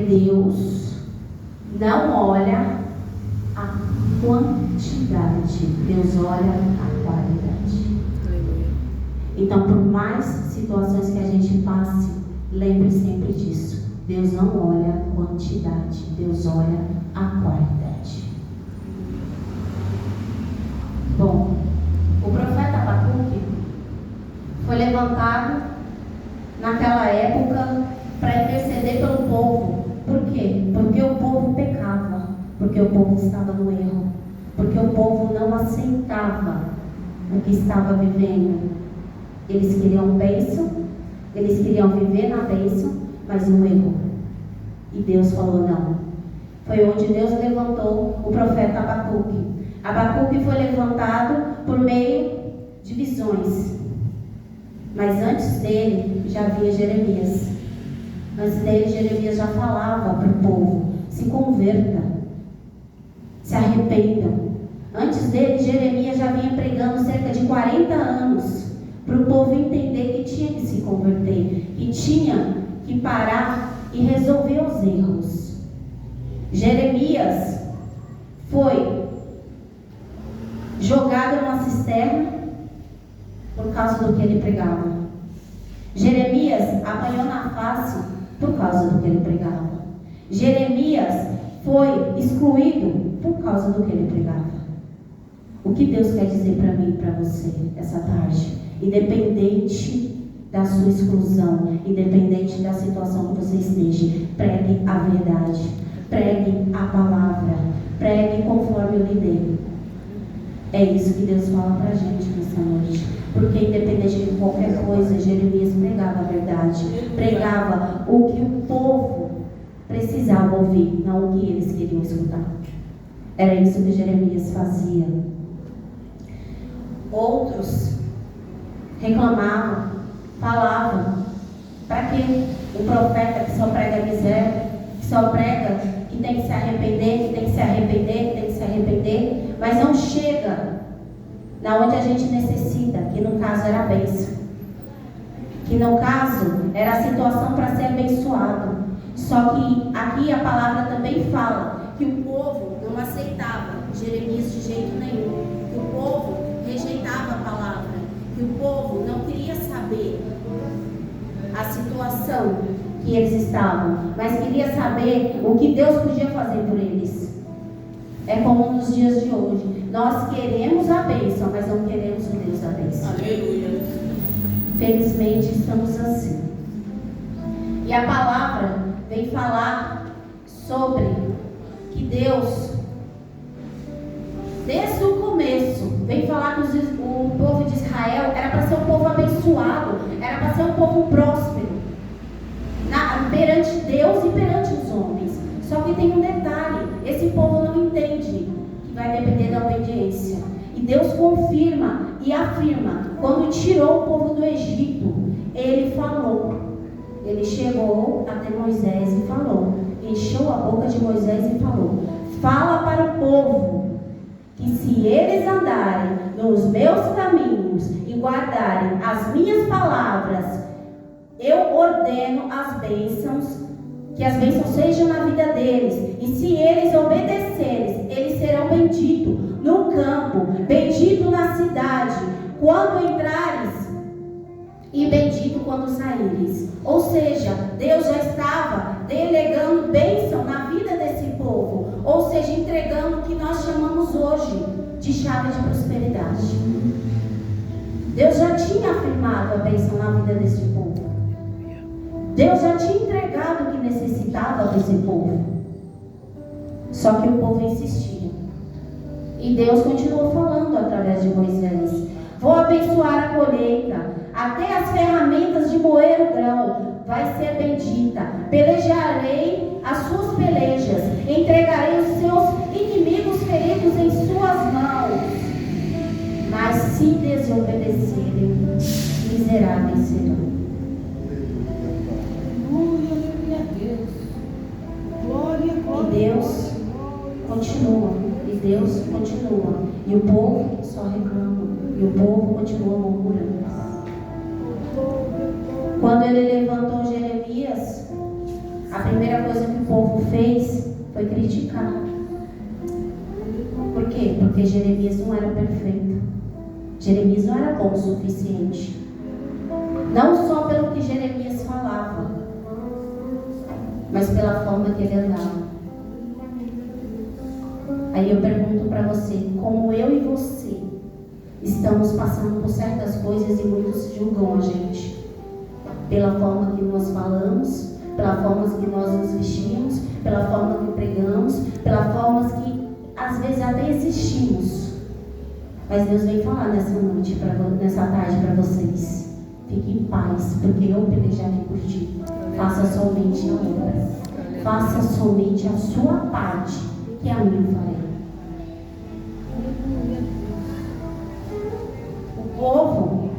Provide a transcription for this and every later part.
Deus não olha a quantidade, Deus olha a qualidade. Então, por mais situações que a gente passe, lembre sempre disso. Deus não olha a quantidade, Deus olha a qualidade. Bom, o profeta Abacuque foi levantado naquela época para interceder pelo povo. Por quê? Porque o povo pecava, porque o povo estava no erro, porque o povo não aceitava o que estava vivendo. Eles queriam bênção, eles queriam viver na bênção, mas no erro. E Deus falou não. Foi onde Deus levantou o profeta Abacuque. Abacuque foi levantado por meio de visões. Mas antes dele já havia Jeremias. Antes dele, Jeremias já falava para o povo: se converta, se arrependam. Antes dele, Jeremias já vinha pregando cerca de 40 anos para o povo entender que tinha que se converter, que tinha que parar e resolver os erros. Jeremias foi jogado numa cisterna por causa do que ele pregava. Jeremias apanhou na face por causa do que ele pregava. Jeremias foi excluído por causa do que ele pregava. O que Deus quer dizer para mim e para você essa tarde? Independente da sua exclusão, independente da situação que você esteja, pregue a verdade, pregue a palavra, pregue conforme eu lhe dei. É isso que Deus fala para a gente nessa noite. Porque independente de qualquer coisa, Jeremias pregava a verdade, pregava o que o povo precisava ouvir, não o que eles queriam escutar. Era isso que Jeremias fazia. Outros reclamavam, falavam: para que um profeta que só prega miséria, que só prega que tem que se arrepender, que tem que se arrepender, que tem que se arrepender, mas não chega na onde a gente necessita, que no caso era a bênção, que no caso era a situação para ser abençoado. Só que aqui a palavra também fala que o povo não aceitava Jeremias de jeito nenhum, que o povo rejeitava a palavra, que o povo não queria saber a situação que eles estavam, mas queria saber o que Deus podia fazer por eles. É como nos dias de hoje, nós queremos a bênção, mas não queremos o Deus da bênção. Aleluia. Felizmente estamos assim. E a palavra vem falar sobre que Deus, desde o começo, vem falar que o povo de Israel era para ser um povo abençoado, era para ser um povo próspero perante Deus e perante os homens. Só que tem um detalhe: esse povo não entende que vai depender da obediência. E Deus confirma e afirma: quando tirou o povo do Egito, Ele falou. Ele chegou até Moisés e falou, encheu a boca de Moisés e falou: fala para o povo que se eles andarem nos meus caminhos e guardarem as minhas palavras, eu ordeno as bênçãos, que as bênçãos sejam na vida deles. E se eles obedecerem, eles serão benditos no campo, benditos na cidade, quando entrares, e bendito quando saíres. Ou seja, Deus já estava delegando bênção na vida desse povo. Ou seja, entregando o que nós chamamos hoje de chave de prosperidade. Deus já tinha afirmado a bênção na vida desse povo. Deus já tinha entregado o que necessitava desse povo. Só que o povo insistia. E Deus continuou falando através de Moisés: vou abençoar a colheita, até as ferramentas de moer o grão vai ser bendita. Pelejarei as suas pelejas, entregarei os seus inimigos feridos em suas mãos. Mas se desobedecerem, miseráveis serão. E Deus continua, e Deus continua, e o povo só reclama, e o povo continua murmurando. Quando ele levantou Jeremias, a primeira coisa que o povo fez foi criticar. Por quê? Porque Jeremias não era perfeito. Jeremias não era bom o suficiente. Não só pelo que Jeremias falava, mas pela forma que ele andava. Aí eu pergunto para você, como eu e você estamos passando por certas coisas e muitos julgam a gente pela forma que nós falamos, pela forma que nós nos vestimos, pela forma que pregamos, pela forma que às vezes até existimos. Mas Deus vem falar nessa noite, nessa tarde para vocês: fique em paz, porque eu pelejarei por ti. Faça somente a obra, faça somente a sua parte, que a minha farei. O povo,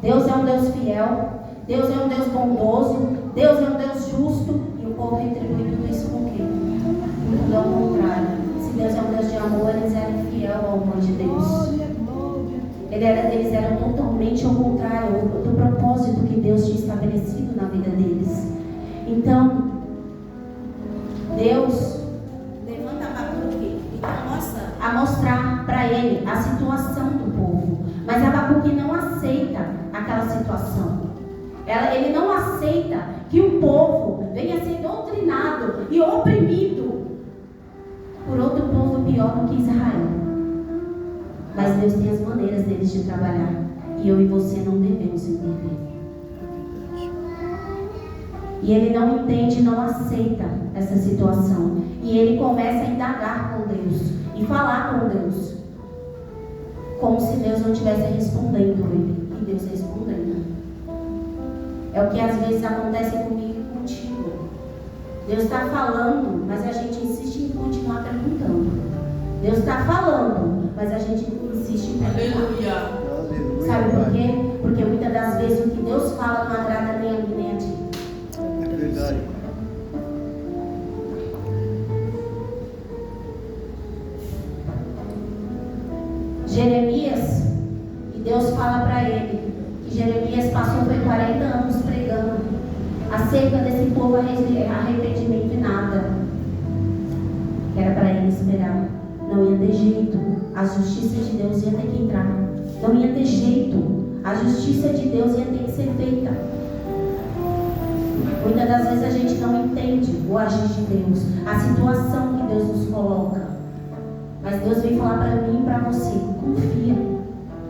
Deus é um Deus fiel, Deus é um Deus bondoso, Deus é um Deus justo, e o povo retribui tudo isso com o quê? Tudo ao contrário. Se Deus é um Deus de amor, eles eram infiel ao amor de Deus. Eles eram totalmente ao contrário do propósito que Deus tinha estabelecido na vida deles. Então, Deus levanta Abacuque a mostrar para ele a situação do povo. Mas Abacuque não aceita aquela situação. Ele não aceita que o povo venha ser doutrinado e oprimido por outro povo pior do que Israel. Mas Deus tem as maneiras deles de trabalhar, e eu e você não devemos entender. E ele não entende, não aceita essa situação, e ele começa a indagar com Deus e falar com Deus, como se Deus não estivesse respondendo ele, e Deus respondendo. É o que às vezes acontece comigo e contigo. Deus está falando, mas a gente insiste em continuar perguntando. Deus está falando, mas a gente insiste em perguntar. Aleluia. Sabe por quê? Porque muitas das vezes o que Deus fala não agrada nem a mim nem a ti. É verdade. Jeremias, e Deus fala para ele que Jeremias passou por 40 anos pregando acerca desse povo arrependimento e nada. Era para ele esperar. Não ia ter jeito. A justiça de Deus ia ter que entrar. Não ia ter jeito. A justiça de Deus ia ter que ser feita. Muitas das vezes a gente não entende o agir de Deus, a situação que Deus nos coloca. Mas Deus vem falar para mim e para você: confia.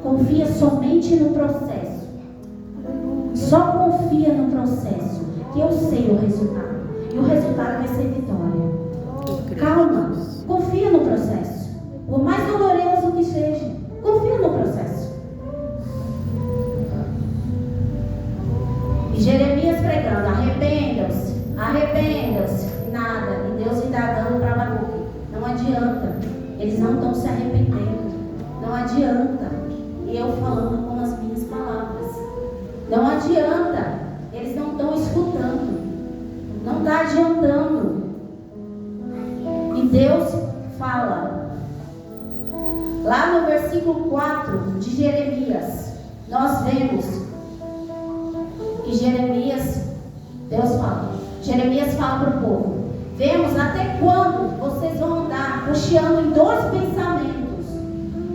Confia somente no processo. Só confia no processo, que eu sei o resultado. E o resultado vai ser vitória. Calma. Confia no processo. Por mais doloroso que seja, confia no processo. E Jeremias pregando: arrependam-se, arrependam-se. E nada. E Deus indagando para Abacuque: não adianta. Eles não estão se arrependendo. Não adianta. E eu falando com as minhas palavras: não adianta. Eles não estão escutando. Não está adiantando. E Deus fala lá no versículo 4 de Jeremias, nós vemos que Deus fala para o povo: vemos até quando vocês vão andar cocheando em dois pensamentos.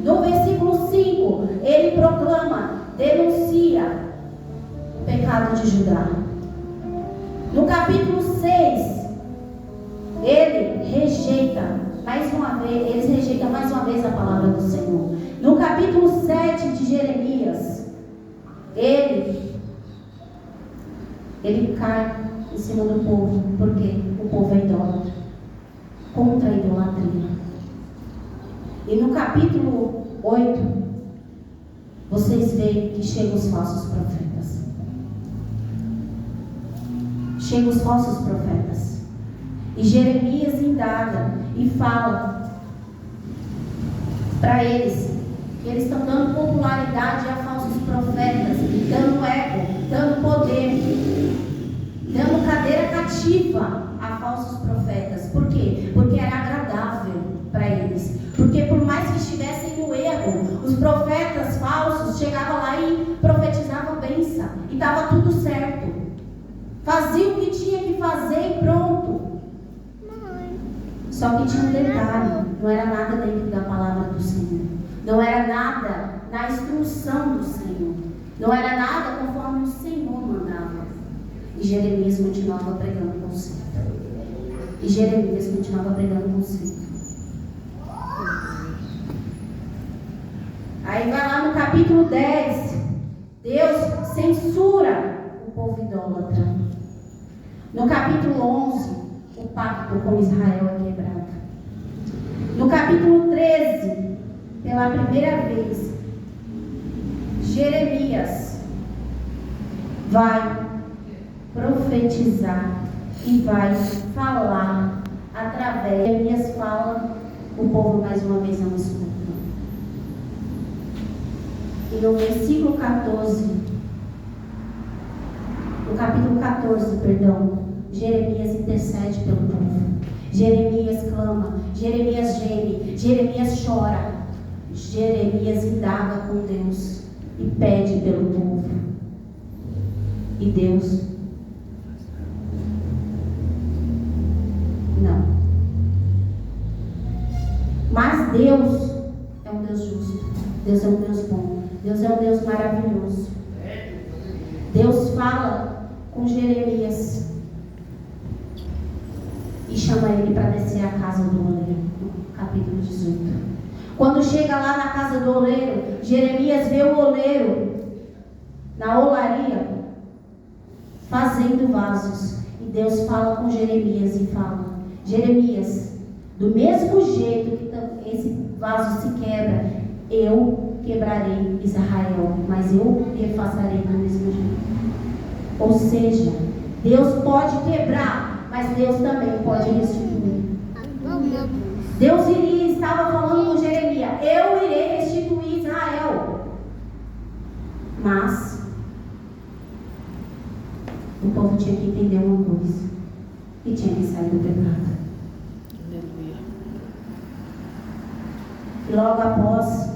No versículo 5 ele proclama, denuncia o pecado de Judá. No capítulo 6 eles rejeitam mais uma vez a palavra do Senhor. No capítulo 7 de Jeremias, ele cai em cima do povo, porque o povo é idólatra, contra a idolatria. E no capítulo 8, vocês veem que chegam os falsos profetas. Chegam os falsos profetas. E Jeremias indaga e fala para eles que eles estão dando popularidade a falsos profetas, dando ego, dando poder, dando cadeira cativa a falsos profetas. Por quê? Porque era agradável para eles. Porque por mais que estivessem no erro, os profetas falsos chegavam lá e profetizavam bênção, e estava tudo certo. Fazia o que tinha que fazer e pronto. Só que tinha um detalhe, não era nada dentro da palavra do Senhor. Não era nada na instrução do Senhor. Não era nada conforme o Senhor mandava. E Jeremias continuava pregando o conceito. E Jeremias continuava pregando o conceito. Aí vai lá no capítulo 10. Deus censura o povo idólatra. No capítulo 11, o pacto com Israel é quebrado. No capítulo 13, pela primeira vez, Jeremias vai profetizar e vai falar através. Jeremias fala, o povo mais uma vez não escuta. E no versículo 14, no capítulo 14, Jeremias intercede pelo povo. Jeremias clama, Jeremias geme, Jeremias chora. Jeremias indaga com Deus e pede pelo povo. E Deus não. Mas Deus é um Deus justo. Deus é um Deus bom. Deus é um Deus maravilhoso. Deus fala com Jeremias e chama ele para descer à casa do oleiro, no capítulo 18. Quando chega lá na casa do oleiro, Jeremias vê o oleiro na olaria fazendo vasos. E Deus fala com Jeremias e fala: Jeremias, do mesmo jeito que esse vaso se quebra, eu quebrarei Israel, mas eu refaçarei do mesmo jeito. Ou seja, Deus pode quebrar, mas Deus também pode restituir. Deus estava falando com Jeremias: eu irei restituir Israel. Mas o povo tinha que entender uma coisa, e tinha que sair do pecado. E logo após,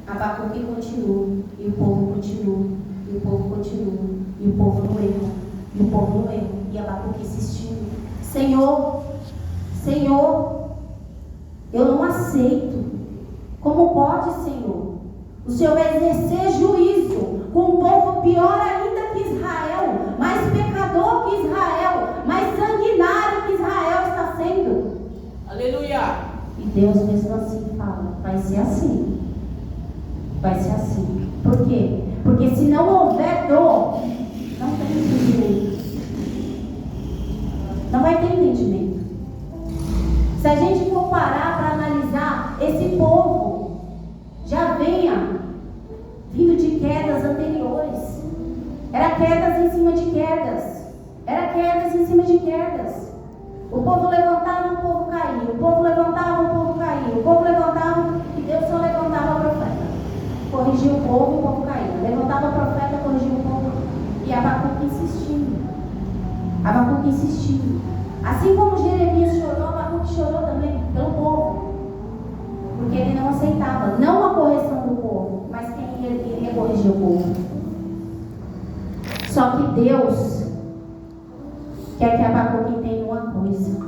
Abacuque continua, e o povo continua, e o povo continua, e o povo no erro, e o povo no erro, e Abacuque insistindo: Senhor, Senhor, eu não aceito. Como pode, Senhor? O Senhor vai exercer juízo com um povo pior ainda que Israel, mais pecador que Israel, mais sanguinário que Israel está sendo. Aleluia! E Deus mesmo assim fala: vai ser assim. Vai ser assim. Por quê? Porque se não houver dor, não tem entendimento. Não vai ter entendimento. Se a gente for parar para analisar, esse povo já vinha vindo de quedas anteriores. Era quedas em cima de quedas. Era quedas em cima de quedas. O povo levantava, o povo caía. O povo levantava, o povo caía. O povo levantava e Deus só levantava o profeta. Corrigia o povo caía. Levantava o profeta, corrigia o povo. E Abacuque insistindo. Abacuque insistindo. Assim como Jeremias chorou, Abacuque chorou também pelo povo. Porque ele não aceitava, não a correção do povo, mas quem iria corrigir o povo. Só que Deus quer que Abacuque entenda uma coisa.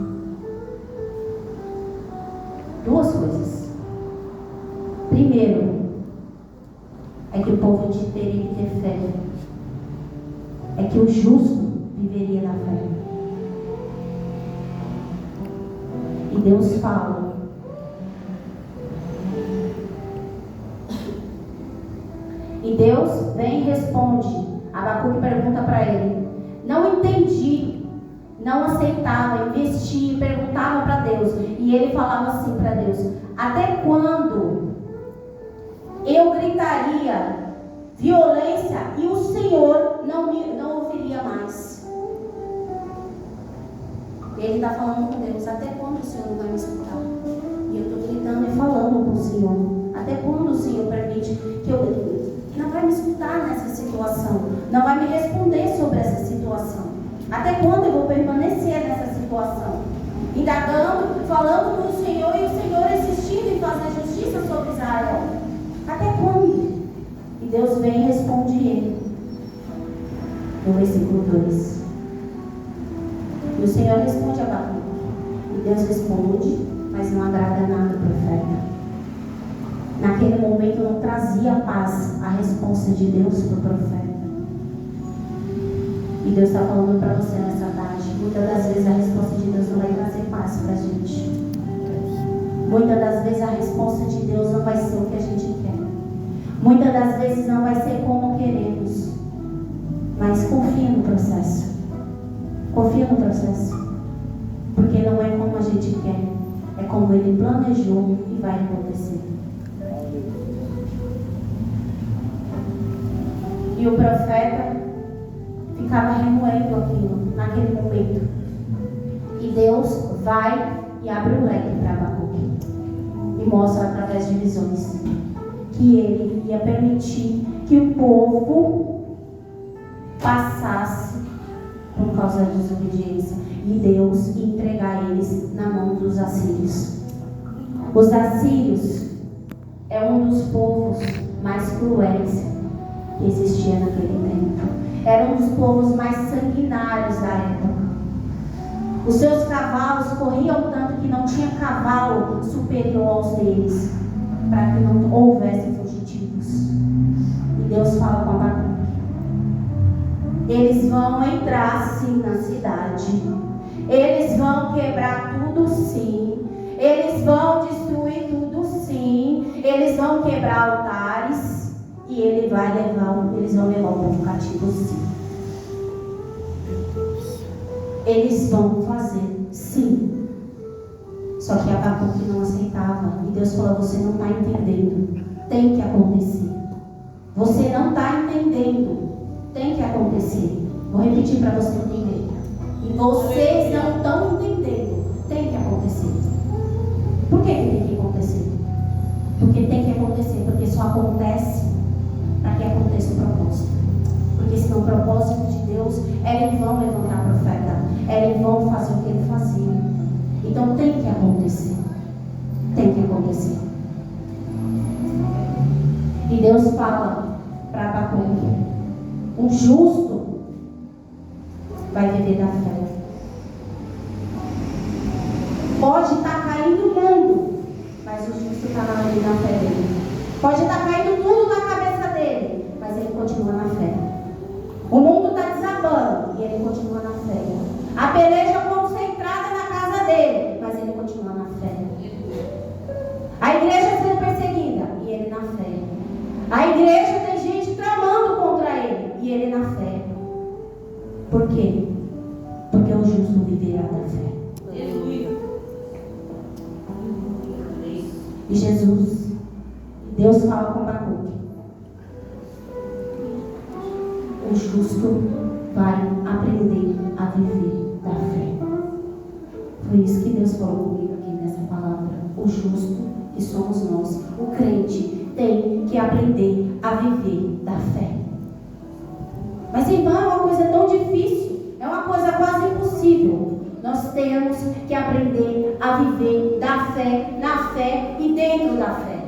Duas coisas. Primeiro, é que o povo teria que ter fé. É que o justo viveria na fé. E Deus fala: e Deus vem e responde. Abacuque pergunta para ele: não entendi, não aceitava, investia, perguntava para Deus. E ele falava assim para Deus: até quando eu gritaria violência e o Senhor não ouviria mais? Ele está falando com Deus: até quando o Senhor não vai me escutar? E eu estou gritando e falando com o Senhor: até quando o Senhor permite que eu não vai me escutar nessa situação? Não vai me responder sobre essa situação? Até quando eu vou permanecer nessa situação? Indagando, falando com o Senhor e o Senhor insistindo em fazer justiça sobre Israel. Até quando? E Deus vem e responde ele. No versículo 2. E o Senhor responde a Abacuque. E Deus responde, mas não agrada nada o profeta. Naquele momento não trazia paz a resposta de Deus para o profeta. E Deus está falando para você nessa tarde. Muitas das vezes a resposta de Deus não vai trazer paz para a gente. Muitas das vezes a resposta de Deus não vai ser o que a gente quer. Muitas das vezes não vai ser como queremos. Mas confia no processo. Confia no processo. Porque não é como a gente quer. É como Ele planejou e vai acontecer. E o profeta ficava remoendo aquilo naquele momento. E Deus vai e abre um leque para Abacuque. E mostra através de visões que Ele ia permitir que o povo passasse por causa da desobediência. E Deus ia entregar eles na mão dos assírios. Os assírios é um dos povos mais cruéis que existia naquele tempo. Era um dos povos mais sanguinários da época. Os seus cavalos corriam tanto que não tinha cavalo superior aos deles, para que não houvesse fugitivos. E Deus fala com Abacuque: eles vão entrar sim na cidade, eles vão quebrar tudo sim, eles vão destruir tudo sim, eles vão quebrar altares. E eles vão levar o povo cativo sim. Eles vão fazer sim. Só que Abacuque não aceitava. E Deus falou: você não está entendendo. Tem que acontecer. Você não está entendendo. Tem que acontecer. Vou repetir para você entender. E vocês não estão entendendo. Tem que acontecer. Por que tem que acontecer? Porque tem que acontecer. Porque só acontece para que aconteça o propósito. Porque senão o propósito de Deus era em vão levantar profeta, era em vão fazer o que ele fazia. Então tem que acontecer. Tem que acontecer. E Deus fala para Abacuque: um justo vai viver da fé. Pode estar caindo o mundo, mas o justo está na fé dele. Pode estar caindo tudo na cabeça dele, mas ele continua na fé. O mundo está desabando e ele continua na fé. A peleja concentrada na casa dele, mas ele continua na fé. A igreja sendo perseguida e ele na fé. A igreja tem gente tramando contra ele e ele na fé. Por quê? Porque o justo viverá da fé. E Jesus, Deus fala com Abacuque: o justo vai aprender a viver da fé. Foi isso que Deus falou comigo aqui nessa palavra. O justo, que somos nós, o crente, tem que aprender a viver da fé. Mas, irmão, é uma coisa tão difícil, é uma coisa quase impossível. Nós temos que aprender a viver da fé, na fé e dentro da fé.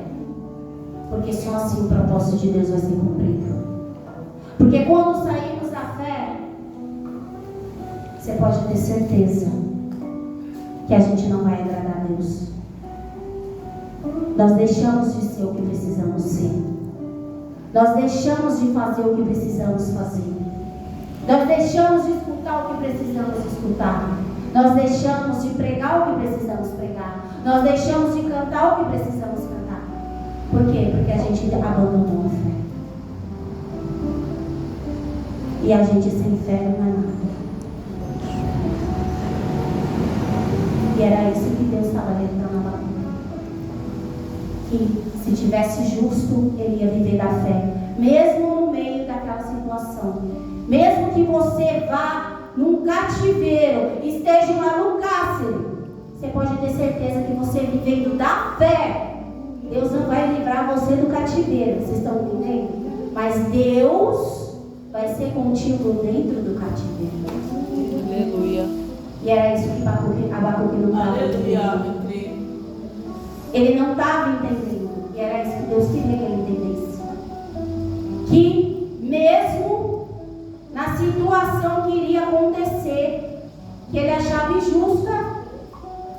Porque só assim o propósito de Deus vai ser cumprido. Porque quando sairmos da fé, você pode ter certeza que a gente não vai agradar a Deus. Nós deixamos de ser o que precisamos ser. Nós deixamos de fazer o que precisamos fazer. Nós deixamos de escutar o que precisamos escutar. Nós deixamos de pregar o que precisamos pregar. Nós deixamos de cantar o que precisamos cantar. Por quê? Porque a gente abandonou a fé. E a gente sem fé não é nada. E era isso que Deus estava alertando a Abacuque. Que se tivesse justo, ele ia viver da fé. Mesmo no meio daquela situação. Mesmo que você vá num cativeiro, esteja lá no cárcere, você pode ter certeza que você vivendo da fé, Deus não vai livrar você do cativeiro. Vocês estão entendendo? Mas Deus vai ser contigo dentro do cativeiro. Aleluia. E era isso que Abacuque não estava entendendo. Ele não estava entendendo. E era isso que Deus queria que ele entendesse. Que mesmo na situação que iria acontecer, que ele achava injusta,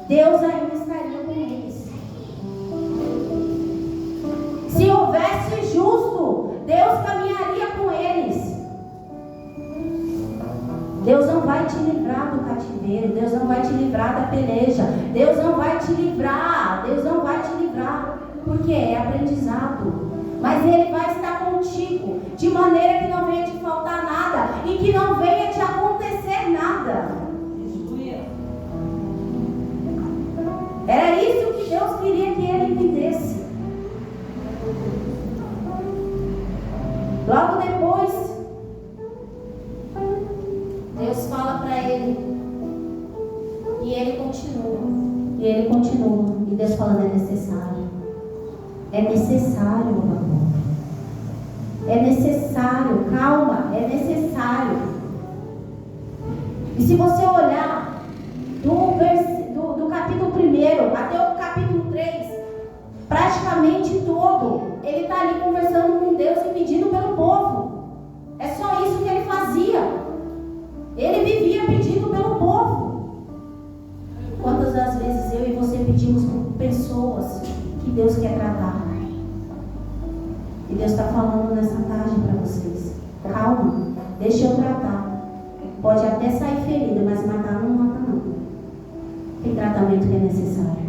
Deus ainda estaria com eles. Se houvesse justo, Deus caminharia com eles. Deus não vai te livrar do cativeiro, Deus não vai te livrar da peleja, Deus não vai te livrar, porque é aprendizado. Mas Ele vai estar contigo, de maneira que não venha te faltar nada e que não venha te acontecer nada. Era isso que Deus queria que ele entendesse. Logo depois, Deus fala para ele, e ele continua, e Deus falando: é necessário, meu amor, é necessário, calma, é necessário. E se você olhar do capítulo 1 até o capítulo 3, praticamente todo, ele está ali conversando com Deus e pedindo pelo povo. É só isso que ele fazia. Ele vivia pedindo pelo povo. Quantas das vezes eu e você pedimos por pessoas que Deus quer tratar? E Deus está falando nessa tarde para vocês: calma, deixa eu tratar. Pode até sair ferida, mas matar não mata não. Tem tratamento que é necessário.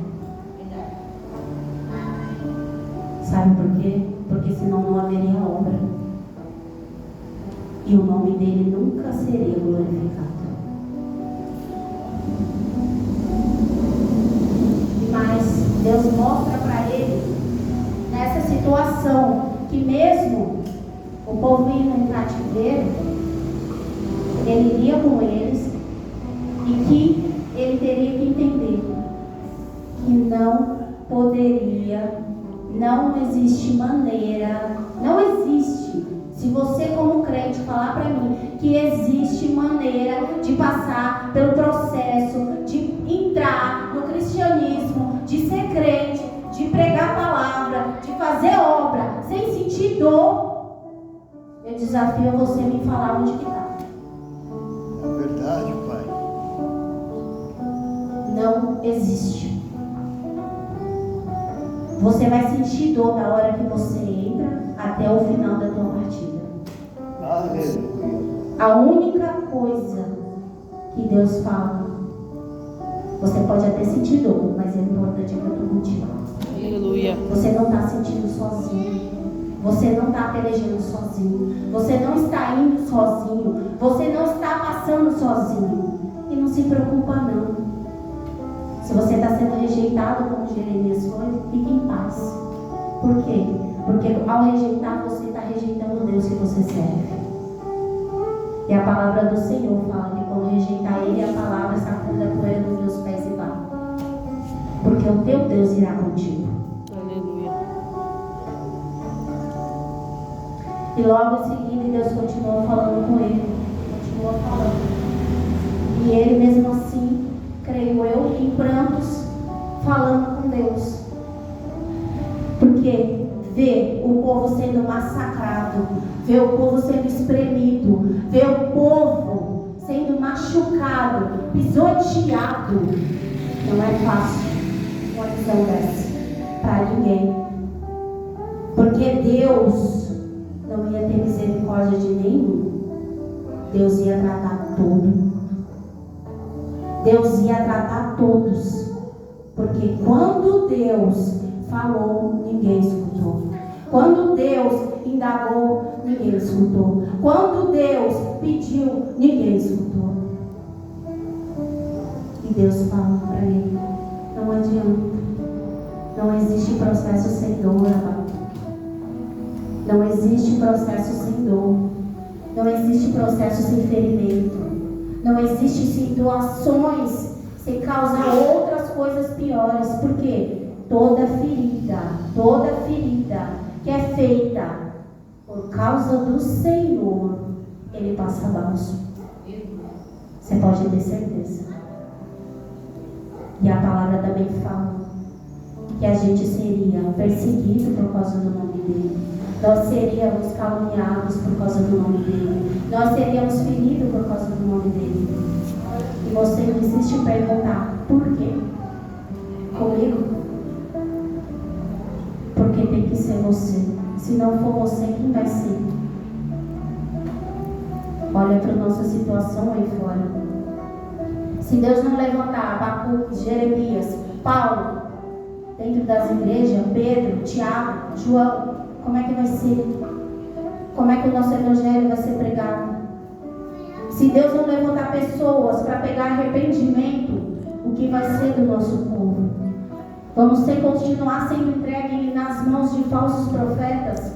Sabe por quê? Porque senão não haveria obra. E o nome dele nunca seria glorificado. Mas Deus mostra para ele, nessa situação, que mesmo o povo indo em cativeiro, ele iria com eles, e que ele teria que entender que não poderia, não existe maneira, não existe. Se você como crente falar para mim que existe maneira de passar pelo processo, de entrar no cristianismo, de ser crente, de pregar a palavra, de fazer obra, sem sentir dor, eu desafio você a me falar onde que está. É verdade, Pai. Não existe. Você vai sentir dor da hora que você entra até o final da tua partida. Aleluia. A única coisa que Deus fala, você pode até sentir dor, mas é importante que eu estou contigo. Aleluia. Você não está sentindo sozinho. Você não está pelejando sozinho. Você não está indo sozinho. Você não está passando sozinho. E não se preocupa não. Se você está sendo rejeitado como Jeremias foi, fique em paz. Por quê? Porque ao rejeitar, você está rejeitando o Deus que você serve. E a palavra do Senhor fala que quando rejeitar Ele, a palavra sacuda a poeira dos meus pés e vai. Porque o teu Deus irá contigo. Aleluia. E logo em seguida, Deus continuou falando com ele. Continuou falando. E ele mesmo assim, creio eu, em prantos, falando com Deus. Porque ver o povo sendo massacrado, ver o povo sendo espremido, ver o povo sendo machucado, pisoteado, não é fácil uma visão dessa para ninguém. Porque Deus não ia ter misericórdia de nenhum. Deus ia tratar todo mundo. Deus ia tratar todos. Porque quando Deus falou, ninguém escutou. Quando Deus indagou, ninguém escutou. Quando Deus pediu, ninguém escutou. E Deus fala para ele: não adianta. Não existe processo sem dor, amado. Não existe processo sem dor. Não existe processo sem ferimento. Não existe situações sem causar outras coisas piores. Por quê? Toda ferida que é feita por causa do Senhor, Ele passa baixo. Você pode ter certeza. E a palavra também fala que a gente seria perseguido por causa do nome dEle. Nós seríamos caluniados por causa do nome dEle. Nós seríamos feridos por causa do nome dEle. E você insiste em perguntar, por quê? Comigo? Porque tem que ser você. Se não for você, quem vai ser? Olha para a nossa situação aí fora. Se Deus não levantar Abacuque, Jeremias, Paulo, dentro das igrejas, Pedro, Tiago, João, como é que vai ser? Como é que o nosso evangelho vai ser pregado? Se Deus não levantar pessoas para pegar arrependimento, o que vai ser do nosso povo? Vamos continuar sendo entregues nas mãos de falsos profetas?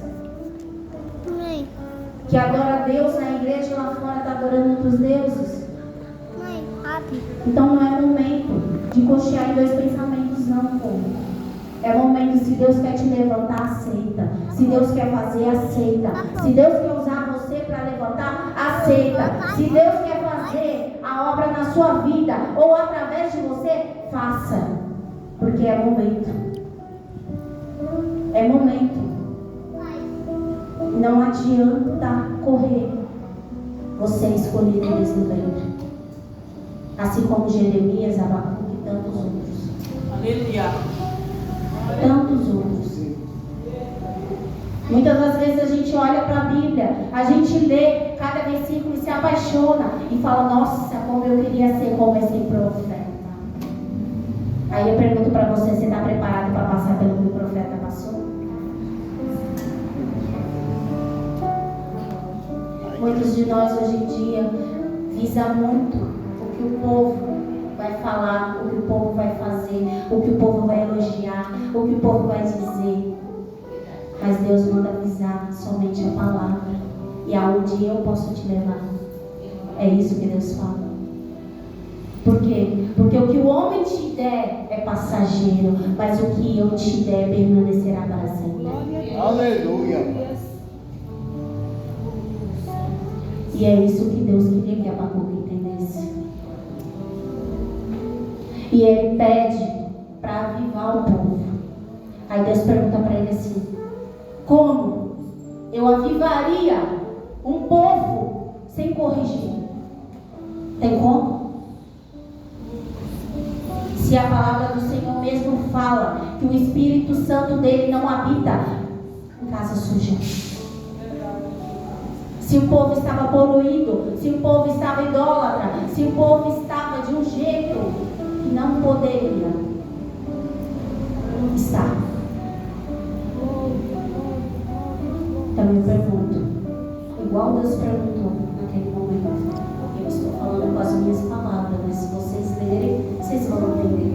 Que adora a Deus na igreja e lá fora está adorando outros deuses? Então não é momento de cochear em dois pensamentos, não, povo. É momento, se Deus quer te levantar, aceita. Se Deus quer fazer, aceita. Se Deus quer usar você para levantar, aceita. Se Deus quer fazer a obra na sua vida ou através de você, faça. Porque é momento. É momento. Não adianta correr. Você é escolhido desde o ventre. Assim como Jeremias, Abacuque e tantos outros. Aleluia. Tantos outros. Muitas das vezes a gente olha para a Bíblia, a gente lê cada versículo e se apaixona e fala, nossa, como eu queria ser como esse profeta. Aí eu pergunto para você, você está preparado para passar pelo que o profeta passou? Muitos de nós hoje em dia visam muito o que o povo vai falar, o que o povo vai fazer, o que o povo vai elogiar, o que o povo vai dizer. Mas Deus manda avisar somente a palavra. E aonde eu posso te levar. É isso que Deus fala. Por quê? Porque o que o homem te der é passageiro, mas o que eu te der permanecerá para sempre. Aleluia. E é isso que Deus queria que Abacuque entendesse. E ele pede para avivar o povo. Aí Deus pergunta para ele assim: como eu avivaria um povo sem corrigir? Tem como? Se a palavra do Senhor mesmo fala que o Espírito Santo dele não habita em casa suja. Se o povo estava poluído, se o povo estava idólatra, se o povo estava de um jeito que não poderia estar. Então eu pergunto, igual Deus perguntou naquele momento, eu estou falando com as minhas palavras, mas se vocês lerem, vocês vão entender.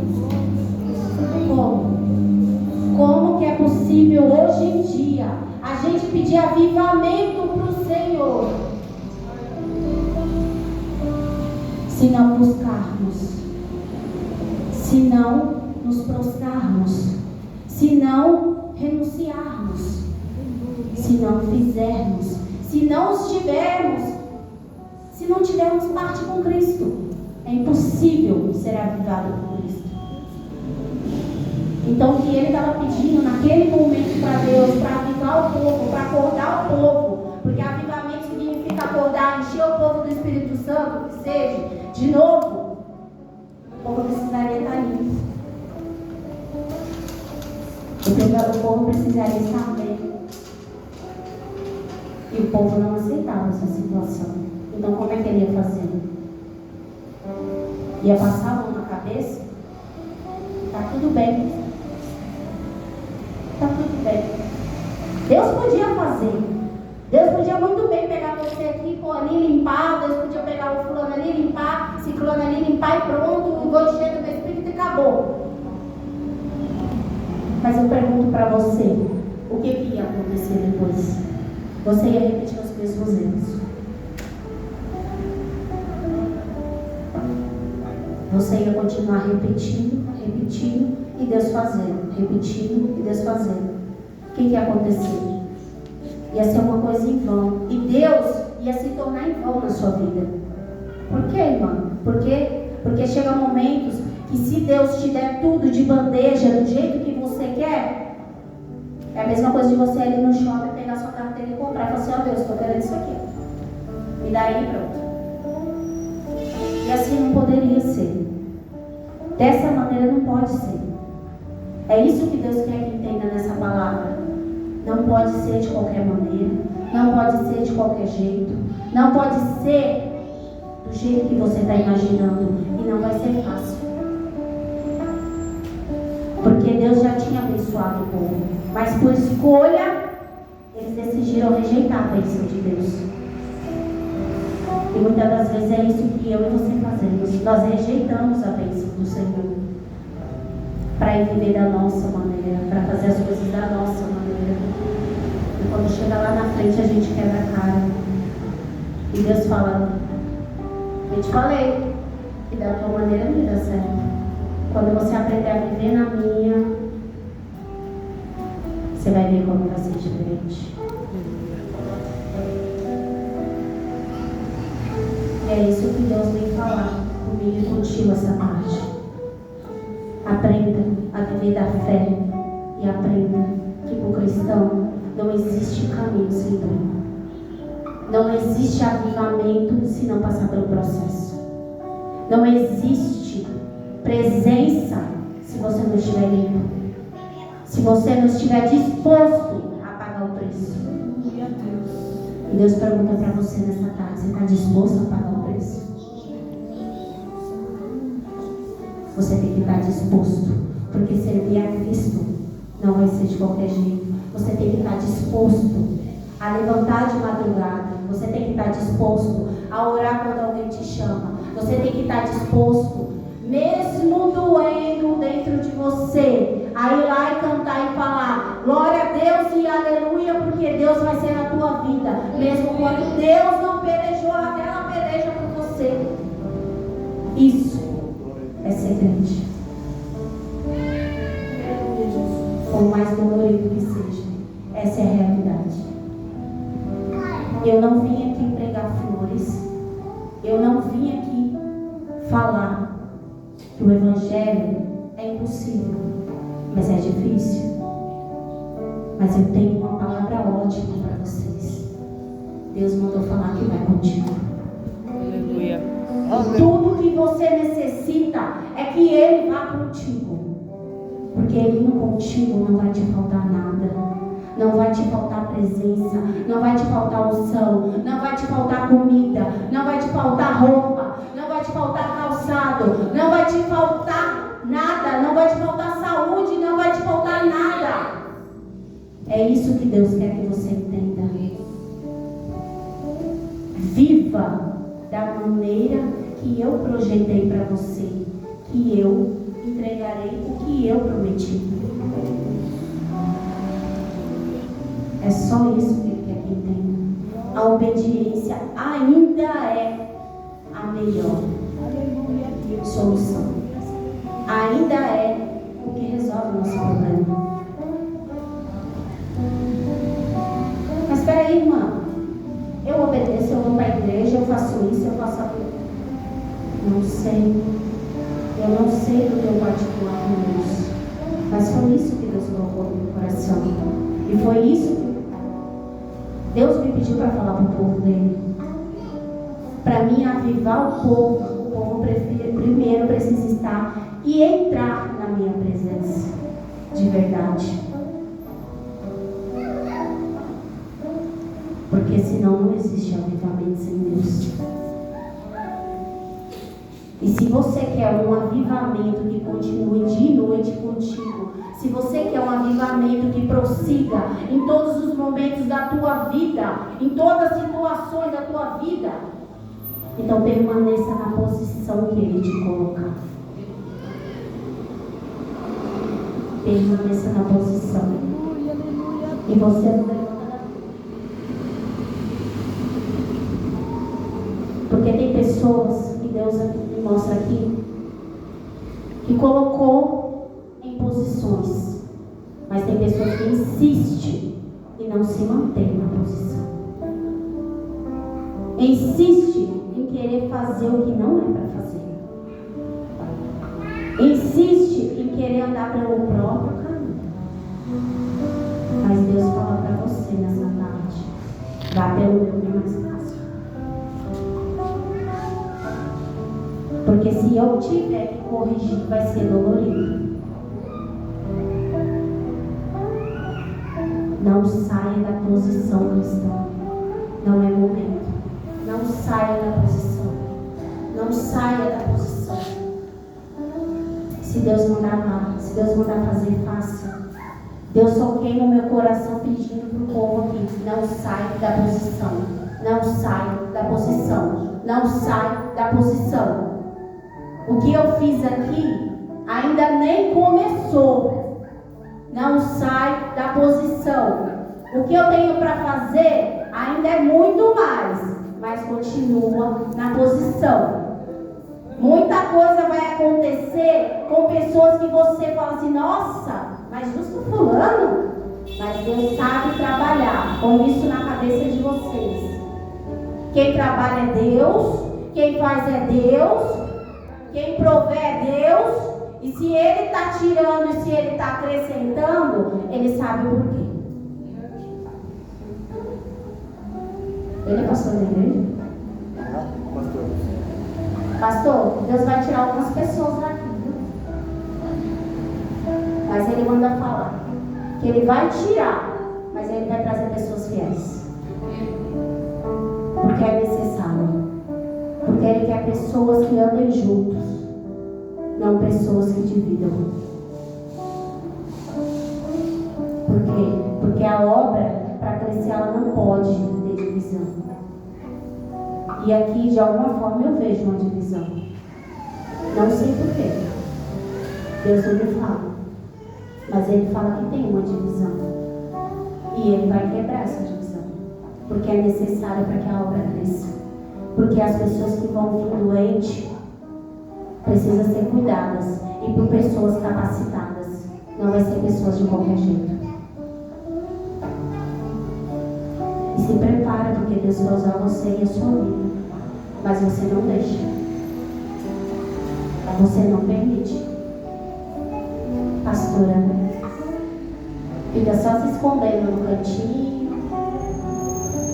Como que é possível hoje em dia a gente pedir avivamento para o Senhor, se não buscarmos, se não nos prostrarmos, se não renunciarmos, se não fizermos, se não estivermos, se não tivermos parte com Cristo? É impossível ser avivado por Cristo. Então o que ele estava pedindo naquele momento para Deus, para avivar o povo, para acordar o povo, porque avivamento significa acordar, encher o povo do Espírito Santo, que seja, de novo, o povo precisaria estar limpo. O povo precisaria estar bem. E o povo não aceitava essa situação. Então como é que ele ia fazer? Ia passar a mão na cabeça? Tá tudo bem. Tá tudo bem. Deus podia fazer. Deus podia muito bem pegar você aqui, pôr ali, limpar. Deus podia pegar o fulano ali, limpar, ciclano ali, limpar e pronto, o gol cheio do Espírito e acabou. Mas eu pergunto para você, o que ia acontecer depois? Você ia repetir os mesmos erros. Você ia continuar repetindo, e Deus fazendo, repetindo e Deus fazendo. O que ia acontecer? Ia ser uma coisa em vão. E Deus ia se tornar em vão na sua vida. Por quê, irmã? Porque chega momentos que se Deus te der tudo de bandeja, do jeito que você quer, é a mesma coisa de você ir no shopping, pegar sua carteira e comprar. E falar assim, ó Deus, estou querendo isso aqui. Me dá aí, pronto. E assim não poderia ser. Dessa maneira não pode ser. É isso que Deus quer que entenda nessa palavra. Não pode ser de qualquer maneira. Não pode ser de qualquer jeito. Não pode ser do jeito que você está imaginando. E não vai ser fácil. Porque Deus já tinha abençoado o povo. Mas por escolha, eles decidiram rejeitar a bênção de Deus. E muitas das vezes é isso que eu e você fazemos. Nós rejeitamos a bênção do Senhor. Para ir viver da nossa maneira. Para fazer as coisas da nossa maneira. E quando chega lá na frente, a gente quebra a cara. E Deus fala: eu te falei que da tua maneira não ia dar certo. Quando você aprender a viver na minha, você vai ver como vai ser diferente. E é isso que Deus vem falar comigo e contigo essa tarde. Aprenda a viver da fé. E aprenda que para o cristão não existe caminho sem dor. Não existe avivamento se não passar pelo processo. Não existe presença se você não estiver limpo. Se você não estiver disposto a pagar o preço. E Deus pergunta para você nessa tarde: você está disposto a pagar o preço? Você tem que estar disposto. Porque servir a Cristo não vai ser de qualquer jeito. Você tem que estar disposto a levantar de madrugada. Você tem que estar disposto a orar quando alguém te chama. Você tem que estar disposto, mesmo doendo dentro de você, a ir lá e cantar e falar glória a Deus e aleluia, porque Deus vai ser na tua vida, mesmo quando Deus não pelejou aquela peleja por você. Isso é ser crente. Por mais dolorido que seja, essa é a realidade. Eu não vim aqui pregar flores. Eu não vim aqui falar que o Evangelho é impossível, mas é difícil. Mas eu tenho uma palavra ótima para vocês. Deus mandou falar que vai contigo. Aleluia. Tudo que você necessita é que Ele vá contigo. Porque Ele indo contigo não vai te faltar nada. Não vai te faltar presença, não vai te faltar unção, não vai te faltar comida, não vai te faltar roupa, não vai te faltar calçado, não vai te faltar nada, não vai te faltar saúde, não vai te faltar nada. É isso que Deus quer que você entenda. Viva da maneira que eu projetei para você, que eu entregarei o que eu prometi. É só isso que Ele quer que entenda. A obediência ainda é a melhor solução. Ainda é o que resolve o nosso problema. Mas espera aí, irmã. Eu obedeço, eu vou para a igreja, eu faço isso, eu faço aquilo. Não sei. Eu não sei do teu particular com Deus. Mas foi isso que Deus colocou no meu coração. E foi isso que Deus me pediu para falar para o povo dele. Para mim avivar o povo primeiro precisa estar e entrar na minha presença de verdade. Porque senão não existe avivamento sem Deus. E se você quer um avivamento que continue dia e noite contigo, se você quer um avivamento que prossiga em todos os momentos da tua vida, em todas as situações da tua vida, então permaneça na posição que Ele te colocar. Permaneça na posição. E você não levanta da vida. Porque tem pessoas que Deus me mostra aqui que colocou em posições, mas tem pessoas que insistem e não se mantém na posição. Insiste em querer fazer o que não é para fazer. Insiste em querer andar pelo próprio caminho. Mas Deus fala para você nessa tarde: vá pelo meu mais fácil. Porque se eu tiver que corrigir, vai ser dolorido. Não saia da posição cristã. Não é momento. Não saia da posição. Não saia da posição. Se Deus mandar lá, se Deus mandar fazer, faça. Deus só queima o meu coração pedindo para o povo aqui: não saia da posição. Não saia da posição. Não saia da posição. O que eu fiz aqui ainda nem começou. Não sai da posição. O que eu tenho para fazer ainda é muito mais, mas continua na posição. Muita coisa vai acontecer com pessoas que você fala assim: nossa, mas justo fulano. Mas Deus sabe trabalhar com isso na cabeça de vocês. Quem trabalha é Deus, quem faz é Deus, quem provê é Deus. E se Ele está tirando e se Ele está acrescentando, Ele sabe o porquê. Ele é pastor da igreja? Pastor, Deus vai tirar algumas pessoas daqui, viu? Mas Ele manda falar que Ele vai tirar, mas Ele vai trazer pessoas fiéis. Porque é necessário. Porque Ele quer pessoas que andem juntos, não pessoas que dividam. Por quê? Porque a obra, para crescer, ela não pode ter divisão. E aqui, de alguma forma, eu vejo uma divisão. Não sei porquê. Deus não me fala. Mas Ele fala que tem uma divisão. E Ele vai quebrar essa divisão. Porque é necessário para que a obra cresça. Porque as pessoas que vão vir doentes precisam ser cuidadas. E por pessoas capacitadas. Não vai ser pessoas de qualquer jeito. E se prepara, porque Deus vai usar você e a sua vida. Mas você não deixa. Você não permite. Pastora, fica só se escondendo no cantinho,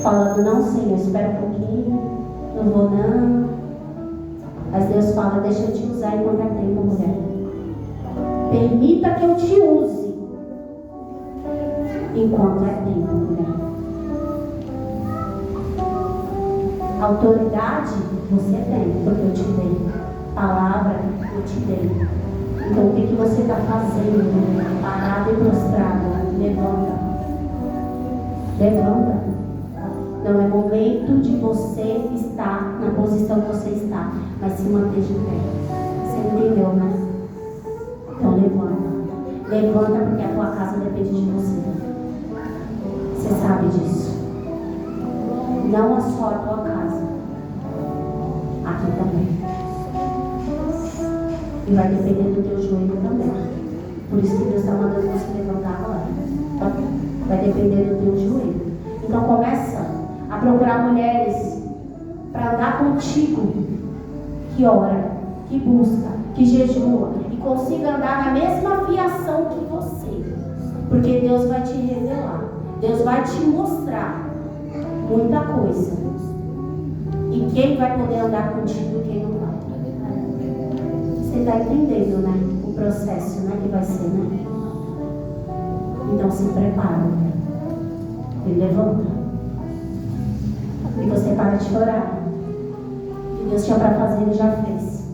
falando: não, Senhor, espera um pouquinho, não vou não. Mas Deus fala: deixa eu te usar enquanto é tempo, mulher. Permita que eu te use enquanto é tempo, mulher. Autoridade você tem, porque eu te dei. Palavra eu te dei. Então o que você está fazendo? Parado e prostrado. Levanta. Levanta. Não é momento de você estar na posição que você está, mas se manter de pé. Você entendeu, né? Então levanta. Levanta, porque a tua casa depende de você. Você sabe disso. Não é só a tua casa. Aqui também. E vai depender do teu joelho também. Por isso que Deus está mandando você levantar agora. Vai depender do teu joelho. Então começa a procurar mulheres para andar contigo, que ora, que busca, que jejua e consiga andar na mesma fiação que você. Porque Deus vai te revelar. Deus vai te mostrar muita coisa. E quem vai poder andar contigo e quem não vai. Você está entendendo, né? O processo, né? Que vai ser, né? Então se prepara. E levanta. E você para de chorar. O que Deus tinha para fazer, Ele já fez.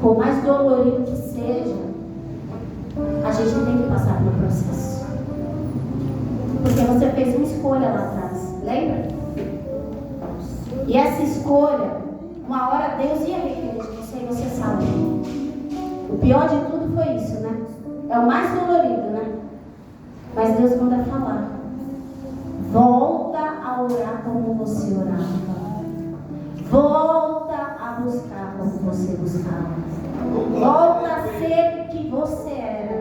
Por mais dolorido que seja, a gente tem que passar pelo processo. Porque você fez uma escolha lá atrás. Lembra? E essa escolha, uma hora Deus ia requerer de você e você sabe. O pior de tudo foi isso, né? É o mais dolorido, né? Mas Deus manda falar. Volta a orar como você orava. Volta a buscar como você buscava. Volta a ser o que você era.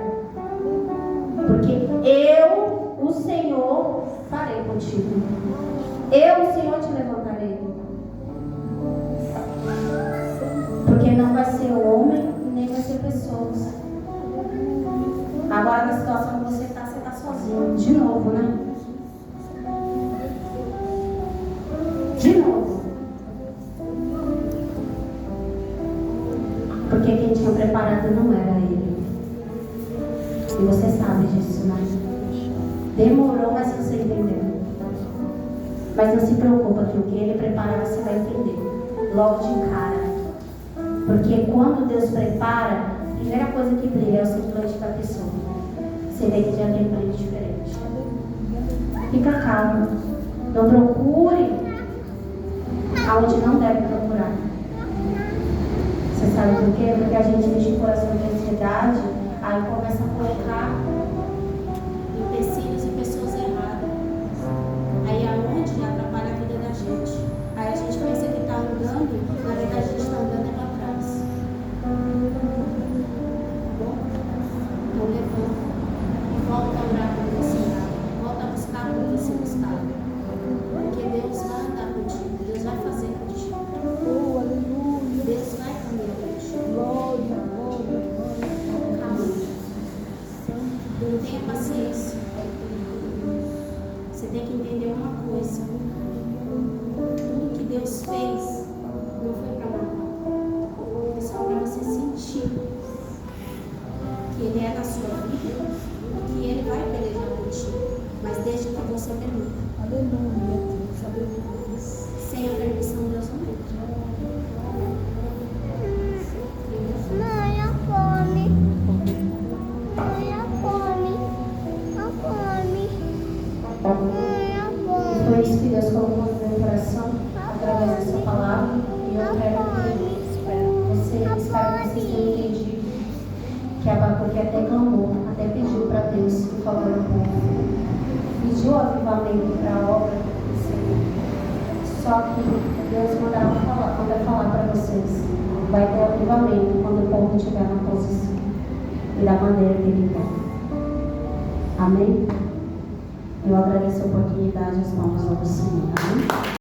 Porque eu, o Senhor, farei contigo. Eu, o Senhor, te levantarei. Porque não vai ser homem, nem vai ser pessoas. Agora, na situação que você está sozinho. De novo, né? De novo. Porque quem tinha preparado não era ele. E você sabe disso, né? Demorou, mas você entendeu. Mas não se preocupa que o que ele preparar você vai entender. Logo de cara. Porque quando Deus prepara, a primeira coisa que brilha é o semblante da pessoa. Você vê que já tem um brilho diferente. Fica calmo. Não procure aonde não deve procurar. Você sabe por quê? Porque a gente enche o coração de ansiedade, aí começa a colocar empecilhos e pessoas erradas. Aí aonde atrapalha a vida da gente. Aí a gente pensa que está andando, na verdade a gente está andando para trás. Então levanta e volta a orar como você orava. Volta a buscar como você buscava. Porque Deus vai andar contigo, Deus vai fazer contigo. Oh, aleluia. Deus vai caminhar contigo. Glória, glória, glória. Calma. Tenha paciência. Você tem que entender uma coisa. Tudo que Deus fez não foi para matar. Foi só para você sentir que Ele é da sua vida e que Ele vai pelejar contigo. Mas desde que você permita. Aleluia, Deus, aleluia. Sem a permissão, Deus não entra. Mãe, a fome. Mãe, a fome. A fome. Mãe, a E fome. foi isso que Deus colocou no meu coração através dessa palavra. E eu quero que espero que vocês tenham entendido que Abacuque até clamou, até pediu para Deus em favor do povo. Pediu avivamento para a obra do Senhor. Só que Deus manda falar para vocês. Vai ter avivamento quando o povo estiver na posição e da maneira que Ele quer. Amém? Eu agradeço a oportunidade e as mãos do Senhor. Amém?